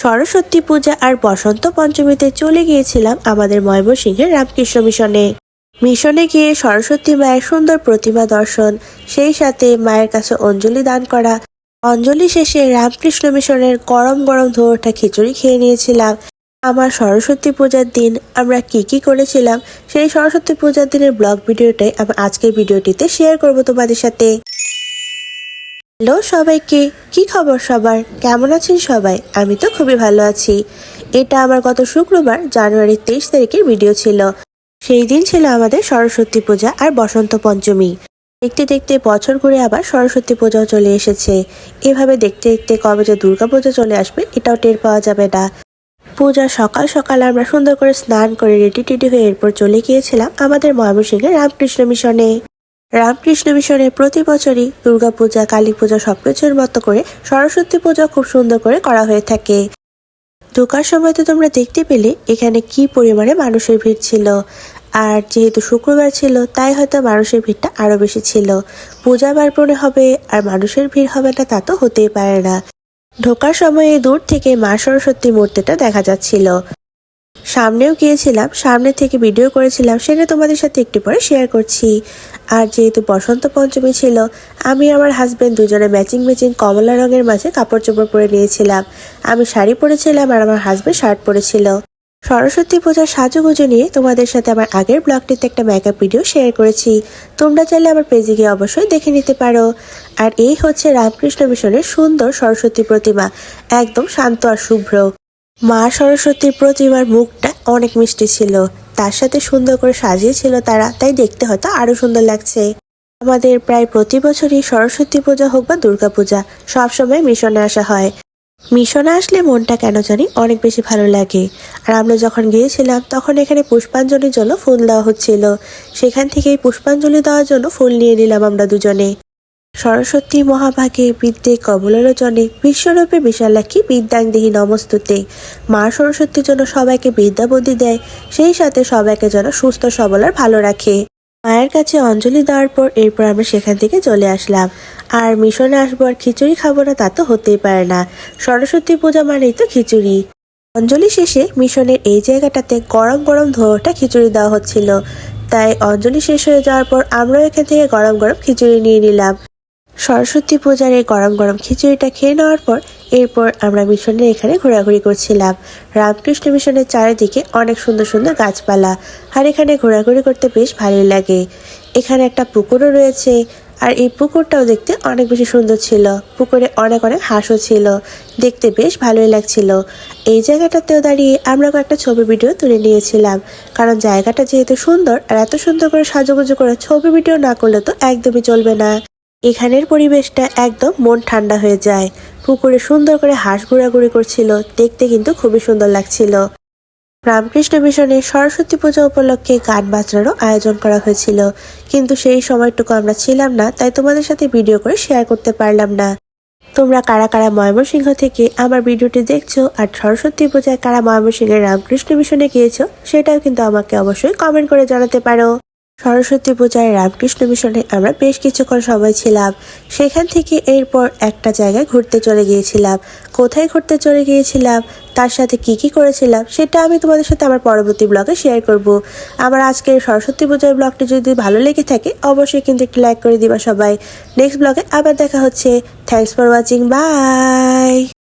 সরস্বতী পূজা আর বসন্ত পঞ্চমীতে চলে গিয়েছিলাম আমাদের ময়মনসিংহের রামকৃষ্ণ মিশনে গিয়ে সরস্বতী মায়ের সুন্দর প্রতিমা দর্শন, সেই সাথে মায়ের কাছে অঞ্জলি দান করা। অঞ্জলি শেষে রামকৃষ্ণ মিশনের গরম গরম ধোয়া ওঠা খিচুড়ি খেয়ে নিয়েছিলাম। আমার সরস্বতী পূজার দিন আমরা কি করেছিলাম সেই সরস্বতী পূজার দিনের ব্লগ ভিডিওটাই আমি আজকের ভিডিওটিতে শেয়ার করব তোমাদের সাথে। হ্যালো সবাইকে, কি খবর সবার, কেমন আছেন সবাই? আমি তো খুবই ভালো আছি। এটা আমার গত শুক্রবার জানুয়ারির 23 তারিখের ভিডিও ছিল। সেই দিন ছিল আমাদের সরস্বতী পূজা আর বসন্ত পঞ্চমী। দেখতে দেখতে বছর ঘুরে আবার সরস্বতী পূজাও চলে এসেছে। এভাবে দেখতে দেখতে কবে যে দুর্গা পূজা চলে আসবে এটাও টের পাওয়া যাবে না। পূজা সকাল সকাল আমরা সুন্দর করে স্নান করে রেডি হয়ে এরপর চলে গিয়েছিলাম আমাদের ময়মনসিংহের রামকৃষ্ণ মিশনে। রামকৃষ্ণ মিশনে প্রতি বছরই দুর্গাপূজা, কালী পূজা সবকিছুর মতো করে সরস্বতী পূজা খুব সুন্দর করে করা হয়ে থাকে। ঢোকার সময় তো তোমরা দেখতে পেলে এখানে কি পরিমাণে মানুষের ভিড় ছিল। আর যেহেতু শুক্রবার ছিল তাই হয়তো মানুষের ভিড়টা আরো বেশি ছিল। পূজা পার্বণে হবে আর মানুষের ভিড় হবে না তা তো হতেই পারে না। ঢোকার সময় দূর থেকে মা সরস্বতী মূর্তিটা দেখা যাচ্ছিল। সামনেও গিয়েছিলাম, সামনে থেকে ভিডিও করেছিলাম, সেটা তোমাদের সাথে একটু পরে শেয়ার করছি। আর যেহেতু বসন্ত পঞ্চমী ছিল, আমি আমার হাজবেন্ড দুজনে ম্যাচিং কমলা রঙের মাঝে কাপড় চোপড় পরে নিয়েছিলাম। আমি শাড়ি পরেছিলাম আর আমার হাজবেন্ড শার্ট পরেছিল। সরস্বতী পূজার সাজুগুজু নিয়ে তোমাদের সাথে আমার আগের ব্লগটিতে একটা মেকআপ ভিডিও শেয়ার করেছি, তোমরা চাইলে আমার পেজে গিয়ে অবশ্যই দেখে নিতে পারো। আর এই হচ্ছে রামকৃষ্ণ মিশনের সুন্দর সরস্বতী প্রতিমা, একদম শান্ত আর শুভ্র। মা সরস্বতীর প্রতিমার মুখটা অনেক মিষ্টি ছিল, তার সাথে সুন্দর করে সাজিয়েছিল তারা, তাই দেখতে হয়তো আরো সুন্দর লাগছে। আমাদের প্রায় প্রতি বছরই সরস্বতী পূজা হোক বা দুর্গা পূজা সবসময় মিশনে আসা হয়। মিশনে আসলে মনটা কেন জানি অনেক বেশি ভালো লাগে। আর আমরা যখন গিয়েছিলাম তখন এখানে পুষ্পাঞ্জলির জন্য ফুল দেওয়া হচ্ছিল, সেখান থেকেই পুষ্পাঞ্জলি দেওয়ার জন্য ফুল নিয়ে নিলাম আমরা দুজনে। সরস্বতী মহাভাগে বিদ্যে কমলোলোচনে বিশ্বরূপে বিশালাক্ষী বিদ্যাং দেহি নমস্তুতে। মা সরস্বতীর জন্য সবাইকে বিদ্যা বুদ্ধি দেয়, সেই সাথে সবাইকে যেন সুস্থ সবল আর ভালো রাখে। মায়ের কাছে অঞ্জলি দেওয়ার পর এরপর আমরা সেখান থেকে চলে আসলাম। আর মিশনে আসবো আর খিচুড়ি খাবো না তা তো হতেই পারে না, সরস্বতী পূজা মানেই তো খিচুড়ি। অঞ্জলি শেষে মিশনের এই জায়গাটাতে গরম গরম ধোয়াটা খিচুড়ি দেওয়া হচ্ছিল, তাই অঞ্জলি শেষ হয়ে যাওয়ার পর আমরাও এখান থেকে গরম গরম খিচুড়ি নিয়ে নিলাম। সরস্বতী পূজার এই গরম গরম খিচুড়িটা খেয়ে নেওয়ার পর এরপর আমরা মিশনের এখানে ঘোরাঘুরি করছিলাম। রামকৃষ্ণ মিশনের চারিদিকে অনেক সুন্দর সুন্দর গাছপালা, আর এখানে ঘোরাঘুরি করতে বেশ ভালোই লাগে। এখানে একটা পুকুরও রয়েছে, আর এই পুকুরটাও দেখতে অনেক বেশি সুন্দর ছিল। পুকুরে অনেক অনেক হাঁসও ছিল, দেখতে বেশ ভালোই লাগছিল। এই জায়গাটাতেও দাঁড়িয়ে আমরা কয়েকটা ছবি ভিডিও তুলে নিয়েছিলাম, কারণ জায়গাটা যেহেতু সুন্দর আর এত সুন্দর করে সাজুগুজু করে ছবি ভিডিও না করলে তো একদমই চলবে না। এখানের পরিবেশটা একদম মন ঠান্ডা হয়ে যায়। পুকুরে সুন্দর করে হাঁস ঘোরাঘুরি করছিল, দেখতে কিন্তু খুবই সুন্দর লাগছিল। রামকৃষ্ণ মিশনে সরস্বতী পূজা উপলক্ষে গান বাজনারও আয়োজন করা হয়েছিল, কিন্তু সেই সময়টুকু আমরা ছিলাম না, তাই তোমাদের সাথে ভিডিও করে শেয়ার করতে পারলাম না। তোমরা কারা কারা ময়মনসিংহ থেকে আমার ভিডিওটি দেখছো আর সরস্বতী পূজায় কারা ময়মনসিংহের রামকৃষ্ণ মিশনে গিয়েছো সেটাও কিন্তু আমাকে অবশ্যই কমেন্ট করে জানাতে পারো। সরস্বতী পূজায় রামকৃষ্ণ মিশনে আমরা বেশ কিছুক্ষণ সময় ছিলাম। সেখান থেকে এরপর একটা জায়গায় ঘুরতে চলে গিয়েছিলাম। কোথায় ঘুরতে চলে গিয়েছিলাম, তার সাথে কি করেছিলাম সেটা আমি তোমাদের সাথে আমার পরবর্তী ব্লগে শেয়ার করব। আমার আজকের সরস্বতী পূজার ব্লগটি যদি ভালো লেগে থাকে অবশ্যই কিন্তু একটু লাইক করে দিবা সবাই। নেক্সট ব্লগে আবার দেখা হচ্ছে। Thanks for watching, by.